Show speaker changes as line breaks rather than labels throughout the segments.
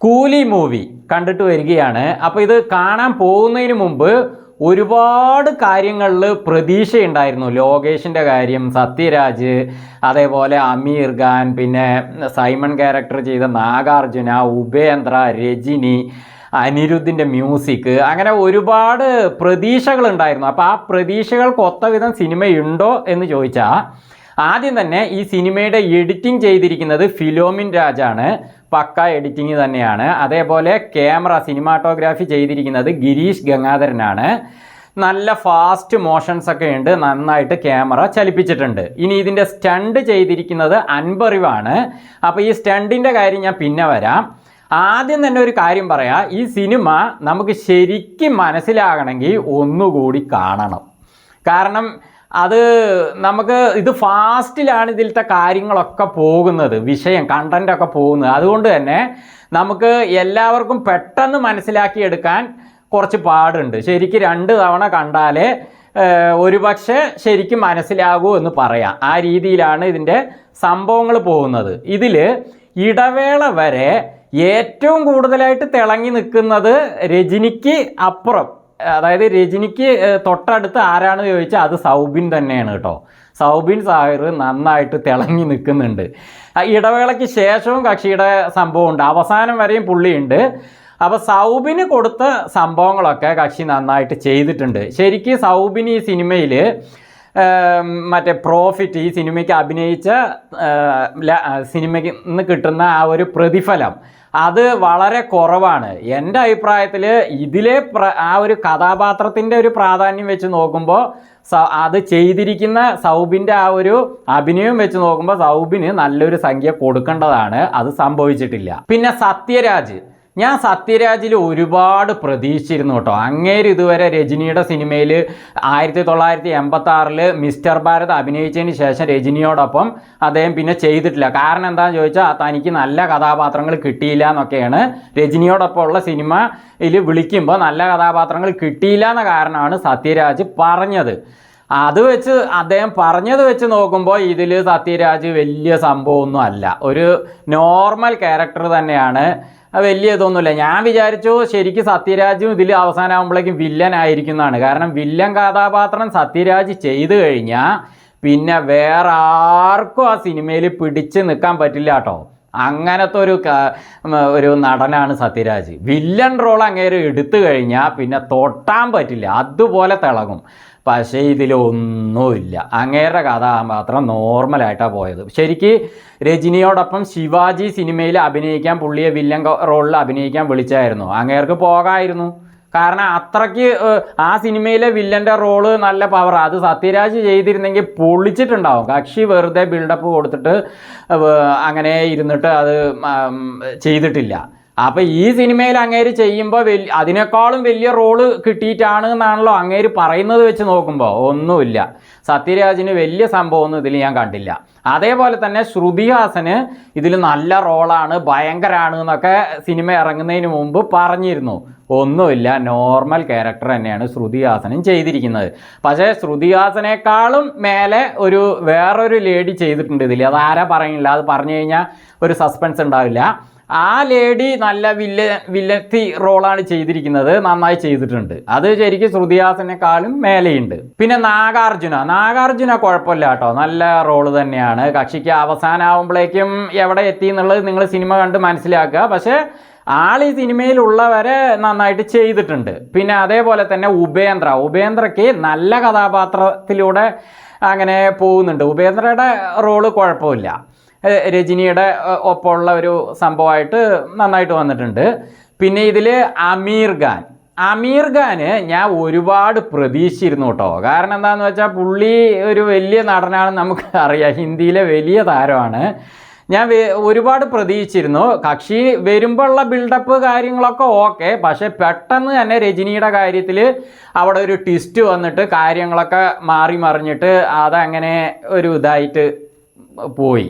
കൂലി മൂവി കണ്ടിട്ട് വരികയാണ്. അപ്പോൾ ഇത് കാണാൻ പോകുന്നതിന് മുമ്പ് ഒരുപാട് കാര്യങ്ങളിൽ പ്രതീക്ഷയുണ്ടായിരുന്നു. ലോകേഷിൻ്റെ കാര്യം, സത്യരാജ്, അതേപോലെ അമീർ ഖാൻ, പിന്നെ സൈമൺ ക്യാരക്ടർ ചെയ്ത നാഗാർജുന, ഉപേന്ദ്ര, രജനി, അനിരുദ്ധിൻ്റെ മ്യൂസിക്, അങ്ങനെ ഒരുപാട് പ്രതീക്ഷകളുണ്ടായിരുന്നു. അപ്പോൾ ആ പ്രതീക്ഷകൾക്ക് ഒത്തവിധം സിനിമയുണ്ടോ എന്ന് ചോദിച്ചാൽ, ആദ്യം തന്നെ ഈ സിനിമയുടെ എഡിറ്റിംഗ് ചെയ്തിരിക്കുന്നത് ഫിലോമിൻ രാജാണ്. പക്ക എഡിറ്റിംഗ് തന്നെയാണ്. അതേപോലെ ക്യാമറ സിനിമാറ്റോഗ്രാഫി ചെയ്തിരിക്കുന്നത് ഗിരീഷ് ഗംഗാധരനാണ്. നല്ല ഫാസ്റ്റ് മോഷൻസ് ഒക്കെ ഉണ്ട്, നന്നായിട്ട് ക്യാമറ ചലിപ്പിച്ചിട്ടുണ്ട്. ഇനി ഇതിൻ്റെ സ്റ്റണ്ട് ചെയ്തിരിക്കുന്നത് അൻപറിവാണ്. അപ്പോൾ ഈ സ്റ്റണ്ടിൻ്റെ കാര്യം ഞാൻ പിന്നെ വരാം. ആദ്യം തന്നെ ഒരു കാര്യം പറയാം, ഈ സിനിമ നമുക്ക് ശരിക്കും മനസ്സിലാകണമെങ്കിൽ ഒന്നുകൂടി കാണണം. കാരണം അത് നമുക്ക് ഇത് ഫാസ്റ്റിലാണ് ഇതിലത്തെ കാര്യങ്ങളൊക്കെ പോകുന്നത്, വിഷയം കണ്ടൻ്റൊക്കെ പോകുന്നത്. അതുകൊണ്ട് തന്നെ നമുക്ക് എല്ലാവർക്കും പെട്ടെന്ന് മനസ്സിലാക്കിയെടുക്കാൻ കുറച്ച് പാടുണ്ട്. ശരിക്കും 2 തവണ കണ്ടാലേ ഒരുപക്ഷെ ശരിക്കും മനസ്സിലാകൂ എന്ന് പറയാം. ആ രീതിയിലാണ് ഇതിൻ്റെ സംഭവങ്ങൾ പോകുന്നത്. ഇതിൽ ഇടവേള വരെ ഏറ്റവും കൂടുതലായിട്ട് തിളങ്ങി നിൽക്കുന്നത് രജനിക്ക് അപ്പുറം, അതായത് രജനിക്ക് തൊട്ടടുത്ത് ആരാണെന്ന് ചോദിച്ചാൽ അത് സൗബിൻ തന്നെയാണ് കേട്ടോ. സൗബിൻ സാഹിർ നന്നായിട്ട് തിളങ്ങി നിൽക്കുന്നുണ്ട്. ഇടവേളയ്ക്ക് ശേഷവും കക്ഷിയുടെ സംഭവമുണ്ട്, അവസാനം വരെയും പുള്ളിയുണ്ട്. അപ്പോൾ സൗബിന് കൊടുത്ത സംഭവങ്ങളൊക്കെ കക്ഷി നന്നായിട്ട് ചെയ്തിട്ടുണ്ട്. ശരിക്കും സൗബിൻ ഈ സിനിമയിൽ മറ്റേ പ്രോഫിറ്റ്, ഈ സിനിമയ്ക്ക് അഭിനയിച്ച സിനിമയ്ക്ക് നിന്ന് കിട്ടുന്ന ആ ഒരു പ്രതിഫലം അത് വളരെ കുറവാണ്. എൻ്റെ അഭിപ്രായത്തിൽ ഇതിലെ ആ ഒരു കഥാപാത്രത്തിൻ്റെ ഒരു പ്രാധാന്യം വെച്ച് നോക്കുമ്പോൾ അത് ചെയ്തിരിക്കുന്ന സൗബിൻ്റെ ആ ഒരു അഭിനയം വെച്ച് നോക്കുമ്പോൾ സൗബിന് നല്ലൊരു സംഖ്യ കൊടുക്കേണ്ടതാണ്. അത് സംഭവിച്ചിട്ടില്ല. പിന്നെ സത്യരാജ്, ഞാൻ സത്യരാജിൽ ഒരുപാട് പ്രതീക്ഷിച്ചിരുന്നു കേട്ടോ. അങ്ങേര് ഇതുവരെ രജനിയുടെ സിനിമയിൽ 1986 മിസ്റ്റർ ഭാരത് അഭിനയിച്ചതിന് ശേഷം രജനിയോടൊപ്പം അദ്ദേഹം പിന്നെ ചെയ്തിട്ടില്ല. കാരണം എന്താണെന്ന് ചോദിച്ചാൽ തനിക്ക് നല്ല കഥാപാത്രങ്ങൾ കിട്ടിയില്ല എന്നൊക്കെയാണ്. രജനിയോടൊപ്പമുള്ള സിനിമയിൽ വിളിക്കുമ്പോൾ നല്ല കഥാപാത്രങ്ങൾ കിട്ടിയില്ല എന്ന കാരണമാണ് സത്യരാജ് പറഞ്ഞത്. അത് വെച്ച് അദ്ദേഹം പറഞ്ഞത് വെച്ച് നോക്കുമ്പോൾ ഇതിൽ സത്യരാജ് വലിയ സംഭവമൊന്നും അല്ല, ഒരു നോർമൽ ക്യാരക്ടർ തന്നെയാണ്, വലിയ ഇതൊന്നുമില്ല. ഞാൻ വിചാരിച്ചു ശരിക്കും സത്യരാജും ഇതിൽ അവസാനമാകുമ്പോഴേക്കും വില്ലൻ ആയിരിക്കുന്നതാണ്. കാരണം വില്ലൻ കഥാപാത്രം സത്യരാജ് ചെയ്തു കഴിഞ്ഞാൽ പിന്നെ വേറെ ആർക്കും ആ സിനിമയിൽ പിടിച്ച് നിൽക്കാൻ പറ്റില്ല കേട്ടോ. അങ്ങനത്തെ ഒരു നടനാണ് സത്യരാജ്. വില്ലൻ റോൾ അങ്ങേര് എടുത്തു കഴിഞ്ഞാൽ പിന്നെ തൊട്ടാൻ പറ്റില്ല, അതുപോലെ തിളങ്ങും. പക്ഷേ ഇതിലൊന്നുമില്ല. അങ്ങേരുടെ കഥാപാത്രം നോർമലായിട്ടാണ് പോയത്. ശരിക്ക് രജനിയോടൊപ്പം ശിവാജി സിനിമയിൽ അഭിനയിക്കാൻ, പുള്ളിയെ വില്ലൻ റോളിൽ അഭിനയിക്കാൻ വിളിച്ചായിരുന്നു. അങ്ങേർക്ക് പോകാമായിരുന്നു. കാരണം അത്രയ്ക്ക് ആ സിനിമയിലെ വില്ലൻ്റെ റോള് നല്ല പവർ. അത് സത്യരാജ് ചെയ്തിരുന്നെങ്കിൽ പൊളിച്ചിട്ടുണ്ടാവും. കക്ഷി വെറുതെ ബിൽഡപ്പ് കൊടുത്തിട്ട് അങ്ങനെ ഇരുന്നിട്ട് അത് ചെയ്തിട്ടില്ല. അപ്പോൾ ഈ സിനിമയിൽ അങ്ങേര് ചെയ്യുമ്പോൾ അതിനേക്കാളും വലിയ റോള് കിട്ടിയിട്ടാണ് എന്നാണല്ലോ അങ്ങേര് പറയുന്നത് വെച്ച് നോക്കുമ്പോൾ. ഒന്നുമില്ല, സത്യരാജിന് വലിയ സംഭവമൊന്നും ഇതിൽ ഞാൻ കണ്ടില്ല. അതേപോലെ തന്നെ ശ്രുതി ഹാസന് ഇതിൽ നല്ല റോളാണ്, ഭയങ്കരമാണ് എന്നൊക്കെ സിനിമ ഇറങ്ങുന്നതിന് മുമ്പ് പറഞ്ഞിരുന്നു. ഒന്നുമില്ല, നോർമൽ ക്യാരക്ടർ തന്നെയാണ് ശ്രുതി ഹാസനും ചെയ്തിരിക്കുന്നത്. പക്ഷേ ശ്രുതി ഹാസനേക്കാളും മേലെ വേറൊരു ലേഡി ചെയ്തിട്ടുണ്ട് ഇതിൽ. അതാരാ പറയുന്നില്ല, അത് പറഞ്ഞു കഴിഞ്ഞാൽ ഒരു സസ്പെൻസ് ഉണ്ടാവില്ല. ആ ലേഡി നല്ല വില്ലത്തി റോളാണ് ചെയ്തിരിക്കുന്നത്, നന്നായി ചെയ്തിട്ടുണ്ട്. അത് ശരിക്കും ശ്രുതി ഹാസനേക്കാളും മേലെയുണ്ട്. പിന്നെ നാഗാർജുന കുഴപ്പമില്ല കേട്ടോ, നല്ല റോള് തന്നെയാണ്. കക്ഷിക്ക് അവസാനമാകുമ്പോഴേക്കും എവിടെ എത്തി എന്നുള്ളത് നിങ്ങൾ സിനിമ കണ്ട് മനസ്സിലാക്കുക. പക്ഷേ ഈ സിനിമയിലുള്ളവരെ നന്നായിട്ട് ചെയ്തിട്ടുണ്ട്. പിന്നെ അതേപോലെ തന്നെ ഉപേന്ദ്രയ്ക്ക് നല്ല കഥാപാത്രത്തിലൂടെ അങ്ങനെ പോകുന്നുണ്ട്. ഉപേന്ദ്രയുടെ റോള് കുഴപ്പമില്ല, രജനിയുടെ ഒപ്പമുള്ള ഒരു സംഭവമായിട്ട് നന്നായിട്ട് വന്നിട്ടുണ്ട്. പിന്നെ ഇതിൽ അമീർ ഖാന് ഞാൻ ഒരുപാട് പ്രതീക്ഷിച്ചിരുന്നു കേട്ടോ. കാരണം എന്താണെന്ന് വെച്ചാൽ പുള്ളി ഒരു വലിയ നടനാണെന്ന് നമുക്ക് അറിയാം, ഹിന്ദിയിലെ വലിയ താരമാണ്. ഞാൻ ഒരുപാട് പ്രതീക്ഷിച്ചിരുന്നു. കക്ഷി വരുമ്പോൾ ഉള്ള ബിൽഡപ്പ് കാര്യങ്ങളൊക്കെ ഓക്കെ. പക്ഷേ പെട്ടെന്ന് തന്നെ രജനിയുടെ കാര്യത്തിൽ അവിടെ ഒരു ട്വിസ്റ്റ് വന്നിട്ട് കാര്യങ്ങളൊക്കെ മാറി മറിഞ്ഞിട്ട് അതങ്ങനെ ഒരു ഇതായിട്ട് പോയി.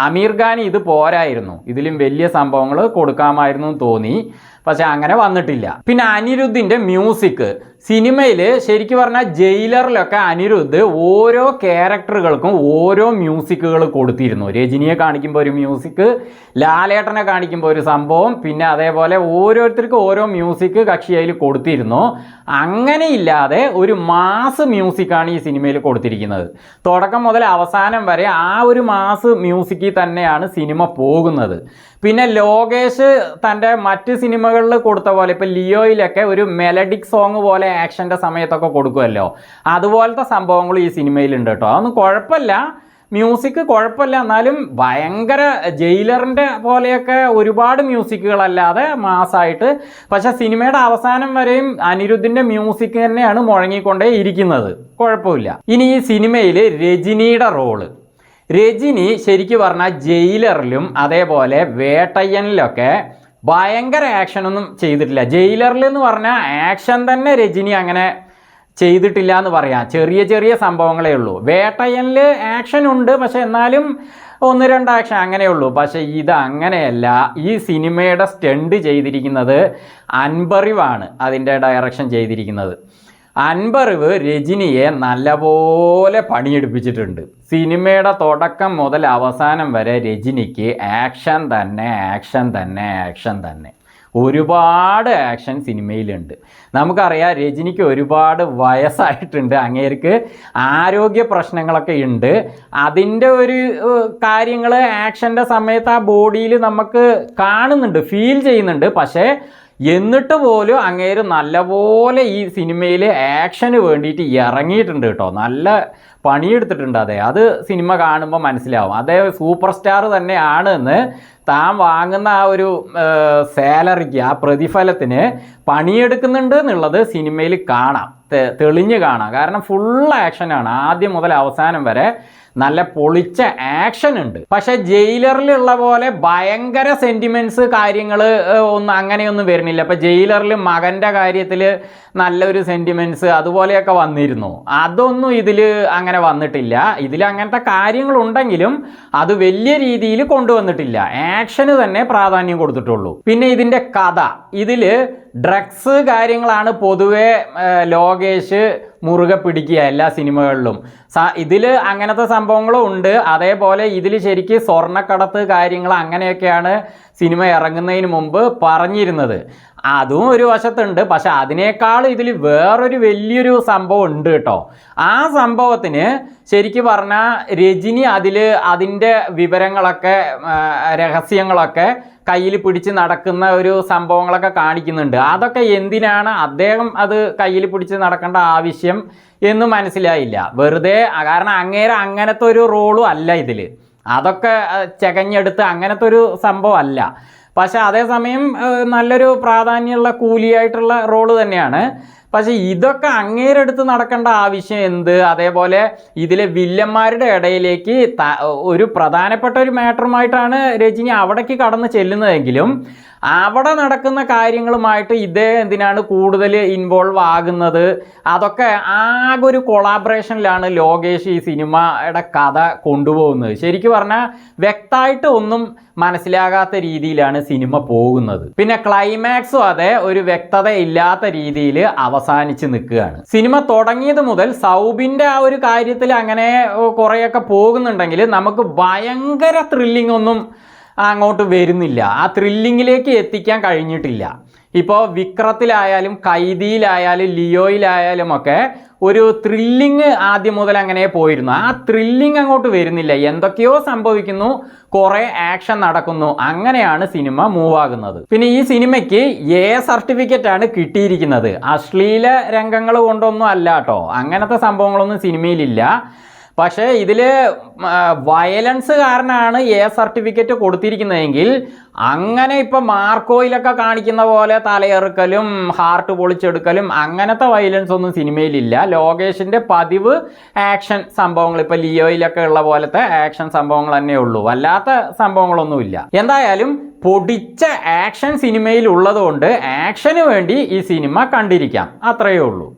അമീർ ഖാൻ ഇത് പോരായിരുന്നു, ഇതിലും വലിയ സംഭവങ്ങൾ കൊടുക്കാമായിരുന്നു തോന്നി. പക്ഷെ അങ്ങനെ വന്നിട്ടില്ല. പിന്നെ അനിരുദ്ധിൻ്റെ മ്യൂസിക് സിനിമയിൽ ശരിക്കും പറഞ്ഞാൽ ജയിലറിലൊക്കെ അനിരുദ്ധ് ഓരോ ക്യാരക്ടറുകൾക്കും ഓരോ മ്യൂസിക്കുകൾ കൊടുത്തിരുന്നു. രജനിയെ കാണിക്കുമ്പോൾ ഒരു മ്യൂസിക്, ലാലേട്ടനെ കാണിക്കുമ്പോൾ ഒരു സംഭവം, പിന്നെ അതേപോലെ ഓരോരുത്തർക്കും ഓരോ മ്യൂസിക് കക്ഷി അതിൽ കൊടുത്തിരുന്നു. അങ്ങനെയില്ലാതെ ഒരു മാസ് മ്യൂസിക്കാണ് ഈ സിനിമയിൽ കൊടുത്തിരിക്കുന്നത്. തുടക്കം മുതൽ അവസാനം വരെ ആ ഒരു മാസ് മ്യൂസിക്കിൽ തന്നെയാണ് സിനിമ പോകുന്നത്. പിന്നെ ലോകേഷ് തൻ്റെ മറ്റ് സിനിമകളിൽ കൊടുത്ത പോലെ ഇപ്പോൾ ലിയോയിലൊക്കെ ഒരു മെലഡിക് സോങ് പോലെ ആക്ഷൻ്റെ സമയത്തൊക്കെ കൊടുക്കുമല്ലോ, അതുപോലത്തെ സംഭവങ്ങൾ ഈ സിനിമയിലുണ്ട് കേട്ടോ. അതൊന്നും കുഴപ്പമില്ല, മ്യൂസിക് കുഴപ്പമില്ല, എന്നാലും ഭയങ്കര ജയിലറിൻ്റെ പോലെയൊക്കെ ഒരുപാട് മ്യൂസിക്കുകളല്ലാതെ മാസായിട്ട്. പക്ഷേ സിനിമയുടെ അവസാനം വരെയും അനിരുദ്ധിൻ്റെ മ്യൂസിക് തന്നെയാണ് മുഴങ്ങിക്കൊണ്ടേ ഇരിക്കുന്നത്, കുഴപ്പമില്ല. ഇനി ഈ സിനിമയിൽ രജനിയുടെ റോള്, രജനി ശരിക്കും പറഞ്ഞാൽ ജയിലറിലും അതേപോലെ വേട്ടയ്യനിലൊക്കെ ഭയങ്കര ആക്ഷനൊന്നും ചെയ്തിട്ടില്ല. ജയിലറിൽ എന്ന് പറഞ്ഞാൽ ആക്ഷൻ തന്നെ രജനി അങ്ങനെ ചെയ്തിട്ടില്ല എന്ന് പറയാം, ചെറിയ ചെറിയ സംഭവങ്ങളേ ഉള്ളൂ. വേട്ടയ്യനിൽ ആക്ഷൻ ഉണ്ട്, പക്ഷെ എന്നാലും 1-2 ആക്ഷൻ അങ്ങനെയുള്ളൂ. പക്ഷേ ഇത് അങ്ങനെയല്ല. ഈ സിനിമയുടെ സ്റ്റണ്ട് ചെയ്തിരിക്കുന്നത് അൻബറിവാണ്, അതിൻ്റെ ഡയറക്ഷൻ ചെയ്തിരിക്കുന്നത്. അൻബറിവ് രജനിയെ നല്ലപോലെ പണിയെടുപ്പിച്ചിട്ടുണ്ട്. സിനിമയുടെ തുടക്കം മുതൽ അവസാനം വരെ രജനിക്ക് ആക്ഷൻ തന്നെ, ആക്ഷൻ തന്നെ, ആക്ഷൻ തന്നെ. ഒരുപാട് ആക്ഷൻ സിനിമയിലുണ്ട്. നമുക്കറിയാം രജനിക്ക് ഒരുപാട് വയസ്സായിട്ടുണ്ട്, അങ്ങേർക്ക് ആരോഗ്യ പ്രശ്നങ്ങളൊക്കെ ഉണ്ട്. അതിൻ്റെ ഒരു കാര്യങ്ങൾ ആക്ഷൻ്റെ സമയത്ത് ആ ബോഡിയിൽ നമുക്ക് കാണുന്നുണ്ട്, ഫീൽ ചെയ്യുന്നുണ്ട്. പക്ഷേ എന്നിട്ട് പോലും അങ്ങേര് നല്ലപോലെ ഈ സിനിമയിൽ ആക്ഷന് വേണ്ടിയിട്ട് ഇറങ്ങിയിട്ടുണ്ട് കേട്ടോ. നല്ല പണിയെടുത്തിട്ടുണ്ട്. അത് സിനിമ കാണുമ്പോൾ മനസ്സിലാവും. സൂപ്പർ സ്റ്റാർ തന്നെയാണ് എന്ന് താൻ വാങ്ങുന്ന ആ ഒരു സാലറിക്ക്, ആ പ്രതിഫലത്തിന് പണിയെടുക്കുന്നുണ്ട് എന്നുള്ളത് സിനിമയിൽ കാണാം, തെളിഞ്ഞ് കാണാം. കാരണം ഫുൾ ആക്ഷനാണ്, ആദ്യം മുതൽ അവസാനം വരെ നല്ല പൊളിച്ച ആക്ഷൻ ഉണ്ട്. പക്ഷെ ജയിലറിലുള്ള പോലെ ഭയങ്കര സെൻറ്റിമെൻറ്റ്സ് കാര്യങ്ങൾ ഒന്നും അങ്ങനെയൊന്നും വരുന്നില്ല. ഇപ്പം ജയിലറിൽ മകൻ്റെ കാര്യത്തിൽ നല്ലൊരു സെൻറ്റിമെൻറ്റ്സ് അതുപോലെയൊക്കെ വന്നിരുന്നു, അതൊന്നും ഇതിൽ അങ്ങനെ വന്നിട്ടില്ല. ഇതിൽ അങ്ങനത്തെ കാര്യങ്ങളുണ്ടെങ്കിലും അത് വലിയ രീതിയിൽ കൊണ്ടുവന്നിട്ടില്ല. ആക്ഷന് തന്നെ പ്രാധാന്യം കൊടുത്തിട്ടുള്ളൂ. പിന്നെ ഇതിൻ്റെ കഥ, ഇതിൽ ഡ്രഗ്സ് കാര്യങ്ങളാണ് പൊതുവെ ലോകേഷ് മുറുകെ പിടിക്കുക എല്ലാ സിനിമകളിലും. ഇതിൽ അങ്ങനത്തെ സംഭവങ്ങളും ഉണ്ട്. അതേപോലെ ഇതിൽ ശരിക്കും സ്വർണ്ണക്കടത്ത് കാര്യങ്ങൾ അങ്ങനെയൊക്കെയാണ് സിനിമ ഇറങ്ങുന്നതിന് മുമ്പ് പറഞ്ഞിരുന്നത്. അതും ഒരു വശത്തുണ്ട്. പക്ഷെ അതിനേക്കാൾ ഇതിൽ വേറൊരു വലിയൊരു സംഭവം ഉണ്ട് കേട്ടോ. ആ സംഭവത്തിന് ശരിക്കും പറഞ്ഞാൽ രജനി അതിൻ്റെ വിവരങ്ങളൊക്കെ, രഹസ്യങ്ങളൊക്കെ കയ്യിൽ പിടിച്ച് നടക്കുന്ന ഒരു സംഭവങ്ങളൊക്കെ കാണിക്കുന്നുണ്ട്. അതൊക്കെ എന്തിനാണ് അദ്ദേഹം അത് കയ്യിൽ പിടിച്ച് നടക്കേണ്ട ആവശ്യം എന്ന് മനസ്സിലായില്ല. വെറുതെ, കാരണം അങ്ങനത്തെ ഒരു റോളും അല്ല ഇതിൽ. അതൊക്കെ ചകഞ്ഞെടുത്ത് അങ്ങനത്തെ ഒരു സംഭവം അല്ല. പക്ഷെ അതേസമയം നല്ലൊരു പ്രാധാന്യമുള്ള കൂലിയായിട്ടുള്ള റോള് തന്നെയാണ്. പക്ഷെ ഇതൊക്കെ അങ്ങേരെടുത്ത് നടക്കേണ്ട ആവശ്യം എന്ത്? അതേപോലെ ഇതിലെ വില്ലന്മാരുടെ ഇടയിലേക്ക് ഒരു പ്രധാനപ്പെട്ട ഒരു മാറ്ററുമായിട്ടാണ് രജനി അവിടേക്ക് കടന്ന് ചെല്ലുന്നതെങ്കിലും അവിടെ നടക്കുന്ന കാര്യങ്ങളുമായിട്ട് എന്തിനാണ് കൂടുതൽ ഇൻവോൾവ് ആകുന്നത്? അതൊക്കെ ആകെ ഒരു കൊളാബറേഷനിലാണ് ലോകേഷ് ഈ സിനിമയുടെ കഥ കൊണ്ടുപോകുന്നത്. ശരിക്കും പറഞ്ഞാൽ വ്യക്തമായിട്ട് ഒന്നും മനസ്സിലാകാത്ത രീതിയിലാണ് സിനിമ പോകുന്നത്. പിന്നെ ക്ലൈമാക്സും ഒരു വ്യക്തത ഇല്ലാത്ത രീതിയിൽ അവസാനിച്ച് നിൽക്കുകയാണ്. സിനിമ തുടങ്ങിയത് മുതൽ സൗബിൻ്റെ ആ ഒരു കാര്യത്തിൽ അങ്ങനെ കുറേയൊക്കെ പോകുന്നുണ്ടെങ്കിൽ നമുക്ക് ഭയങ്കര ത്രില്ലിംഗ് ഒന്നും അങ്ങോട്ട് വരുന്നില്ല. ആ ത്രില്ലിങ്ങിലേക്ക് എത്തിക്കാൻ കഴിഞ്ഞിട്ടില്ല. ഇപ്പോൾ വിക്രത്തിലായാലും കൈദിയിലായാലും ലിയോയിലായാലും ഒക്കെ ഒരു ത്രില്ലിങ് ആദ്യം മുതൽ അങ്ങനെ പോയിരുന്നു. ആ ത്രില്ലിങ് അങ്ങോട്ട് വരുന്നില്ല. എന്തൊക്കെയോ സംഭവിക്കുന്നു, കുറേ ആക്ഷൻ നടക്കുന്നു, അങ്ങനെയാണ് സിനിമ മൂവ് ആകുന്നത്. പിന്നെ ഈ സിനിമയ്ക്ക് എ സർട്ടിഫിക്കറ്റ് ആണ് കിട്ടിയിരിക്കുന്നത്. അശ്ലീല രംഗങ്ങൾ കൊണ്ടൊന്നും അല്ല കേട്ടോ, അങ്ങനത്തെ സംഭവങ്ങളൊന്നും സിനിമയിലില്ല. പക്ഷേ ഇതിൽ വയലൻസ് കാരണമാണ് എ സർട്ടിഫിക്കറ്റ് കൊടുത്തിരിക്കുന്നതെങ്കിൽ അങ്ങനെ ഇപ്പം മാർക്കോയിലൊക്കെ കാണിക്കുന്ന പോലെ തലയെറുക്കലും ഹാർട്ട് പൊളിച്ചെടുക്കലും അങ്ങനത്തെ വയലൻസ് ഒന്നും സിനിമയിലില്ല. ലോകേഷിൻ്റെ പതിവ് ആക്ഷൻ സംഭവങ്ങൾ, ഇപ്പോൾ ലിയോയിലൊക്കെ ഉള്ള പോലത്തെ ആക്ഷൻ സംഭവങ്ങൾ തന്നെ ഉള്ളൂ, അല്ലാത്ത സംഭവങ്ങളൊന്നുമില്ല. എന്തായാലും പൊടിച്ച ആക്ഷൻ സിനിമയിൽ ഉള്ളതുകൊണ്ട് ആക്ഷന് വേണ്ടി ഈ സിനിമ കണ്ടിരിക്കാം, അത്രയേ ഉള്ളൂ.